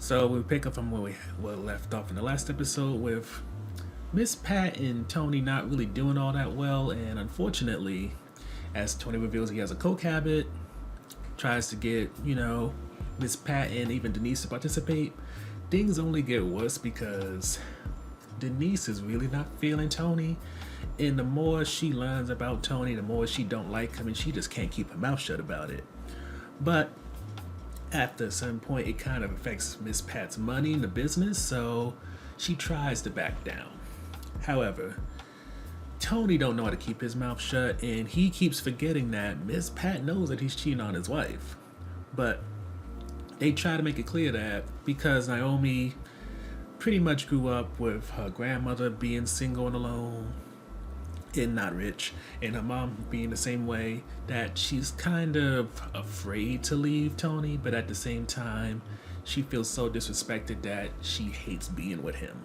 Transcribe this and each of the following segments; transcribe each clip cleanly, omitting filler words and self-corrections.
So we pick up from where we left off in the last episode with Miss Pat and Tony not really doing all that well, and unfortunately, as Tony reveals he has a coke habit, tries to get Miss Pat and even Denise to participate. Things only get worse because Denise is really not feeling Tony, and the more she learns about Tony, the more she don't like him, and she just can't keep her mouth shut about it. But after a certain point, it kind of affects Miss Pat's money in the business, so she tries to back down. However, Tony don't know how to keep his mouth shut, and he keeps forgetting that Miss Pat knows that he's cheating on his wife. But they try to make it clear that because Naomi pretty much grew up with her grandmother being single and alone and not rich, and her mom being the same way, that she's kind of afraid to leave Tony, but at the same time, she feels so disrespected that she hates being with him.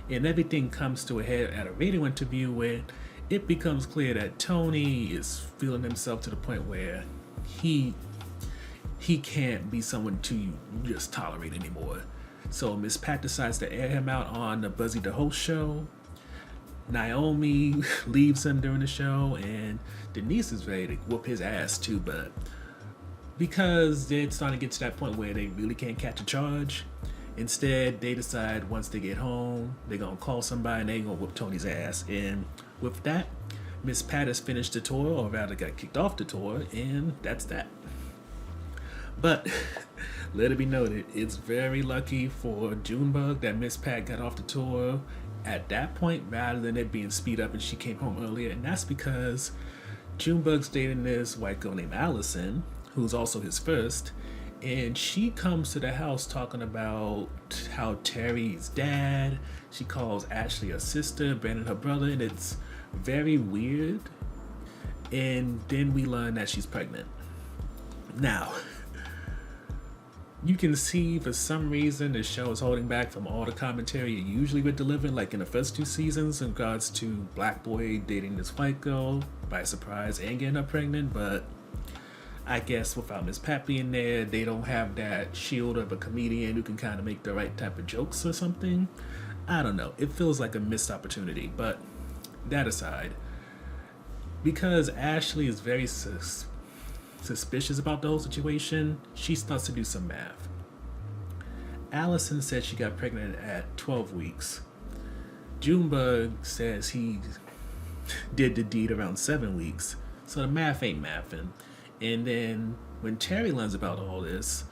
And everything comes to a head at a radio interview where it becomes clear that Tony is feeling himself to the point where he can't be someone to just tolerate anymore. So Miss Pat decides to air him out on the Buzzy the Host show. Naomi leaves him during the show, and Denise is ready to whoop his ass too, but because they're starting to get to that point where they really can't catch a charge, instead they decide once they get home, they're gonna call somebody and they're gonna whoop Tony's ass. And with that, Miss Pat has finished the tour, or rather got kicked off the tour, and that's that. But let it be noted, it's very lucky for Junebug that Miss Pat got off the tour at that point rather than it being speed up and she came home earlier. And that's because Junebug's dating this white girl named Allison, who's also his first, and she comes to the house talking about how Terry's dad, she calls Ashley her sister, Brandon her brother, and it's very weird. And then we learn that she's pregnant. Now, you can see for some reason the show is holding back from all the commentary it usually would deliver, like in the first two seasons, in regards to Black Boy dating this white girl by surprise and getting her pregnant. But I guess without Miss Pat being there, they don't have that shield of a comedian who can kind of make the right type of jokes or something. I don't know. It feels like a missed opportunity. But that aside, because Ashley is very suspicious about the whole situation, she starts to do some math. Allison said she got pregnant at 12 weeks. Junebug says he did the deed around 7 weeks. So the math ain't mathing. And then when Terry learns about all this,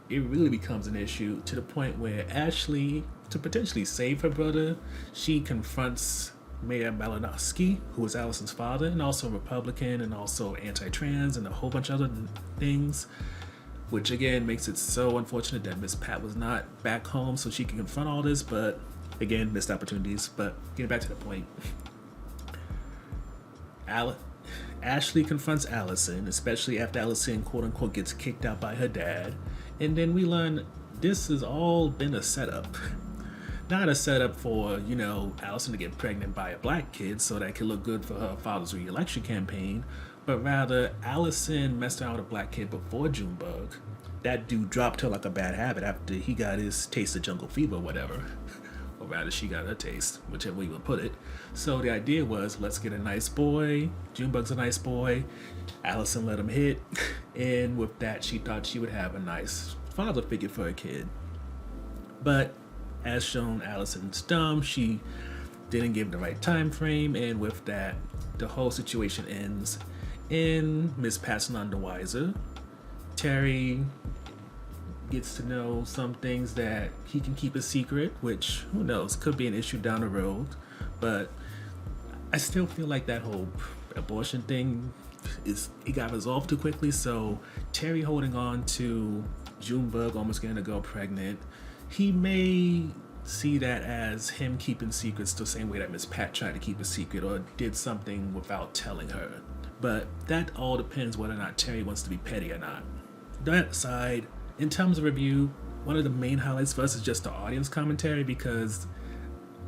it really becomes an issue to the point where Ashley, to potentially save her brother, she confronts Mayor Malinowski, who is Allison's father, and also a Republican and also anti-trans and a whole bunch of other things, which again makes it so unfortunate that Miss Pat was not back home so she can confront all this. But again, missed opportunities. But getting back to the point, Ashley confronts Allison, especially after Allison quote-unquote gets kicked out by her dad, and then we learn this has all been a setup. Not a setup for, Allison to get pregnant by a black kid so that it could look good for her father's re-election campaign, but rather Allison messed around with a black kid before Junebug. That dude dropped her like a bad habit after he got his taste of jungle fever or whatever. Or rather, she got her taste, whichever way you would put it. So the idea was, let's get a nice boy. Junebug's a nice boy. Allison let him hit. And with that, she thought she would have a nice father figure for her kid. But as shown, Allison's dumb. She didn't give the right time frame, and with that, the whole situation ends in Miss Pat's none the wiser. Terry gets to know some things that he can keep a secret, which, who knows, could be an issue down the road. But I still feel like that whole abortion thing it got resolved too quickly. So Terry holding on to Junebug almost getting a girl pregnant, he may see that as him keeping secrets the same way that Miss Pat tried to keep a secret or did something without telling her. But that all depends whether or not Terry wants to be petty or not. That aside, in terms of review, one of the main highlights for us is just the audience commentary, because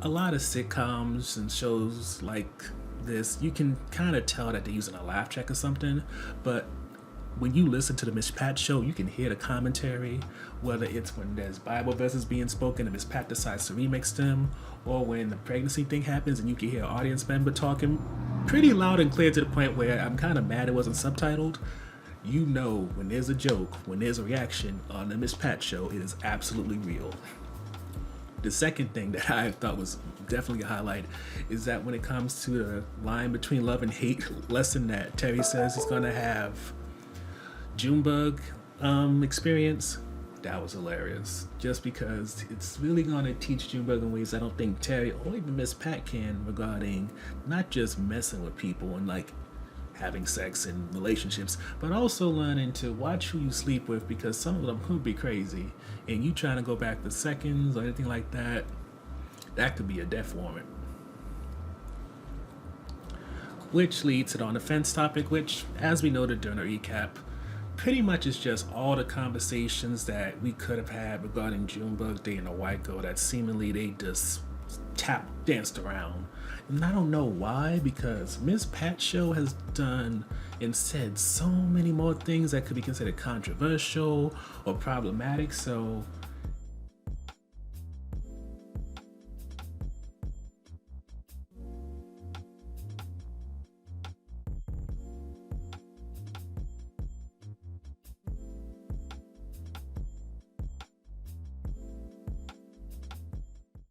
a lot of sitcoms and shows like this, you can kind of tell that they're using a laugh track or something, but when you listen to the Miss Pat show, you can hear the commentary, whether it's when there's Bible verses being spoken and Miss Pat decides to remix them, or when the pregnancy thing happens and you can hear an audience member talking pretty loud and clear to the point where I'm kind of mad it wasn't subtitled. You know when there's a joke, when there's a reaction on the Miss Pat show, it is absolutely real. The second thing that I thought was definitely a highlight is that when it comes to the line between love and hate lesson that Terry says he's going to have Junebug experience, that was hilarious. Just because it's really going to teach Junebug in ways I don't think Terry or even Miss Pat can, regarding not just messing with people and like having sex and relationships, but also learning to watch who you sleep with, because some of them could be crazy, and you trying to go back for seconds or anything like that, that could be a death warrant. Which leads to the on the fence topic, which, as we noted during our recap, pretty much is just all the conversations that we could have had regarding Junebug dating a white girl that seemingly they just danced around. And I don't know why, because Miss Pat show has done and said so many more things that could be considered controversial or problematic, so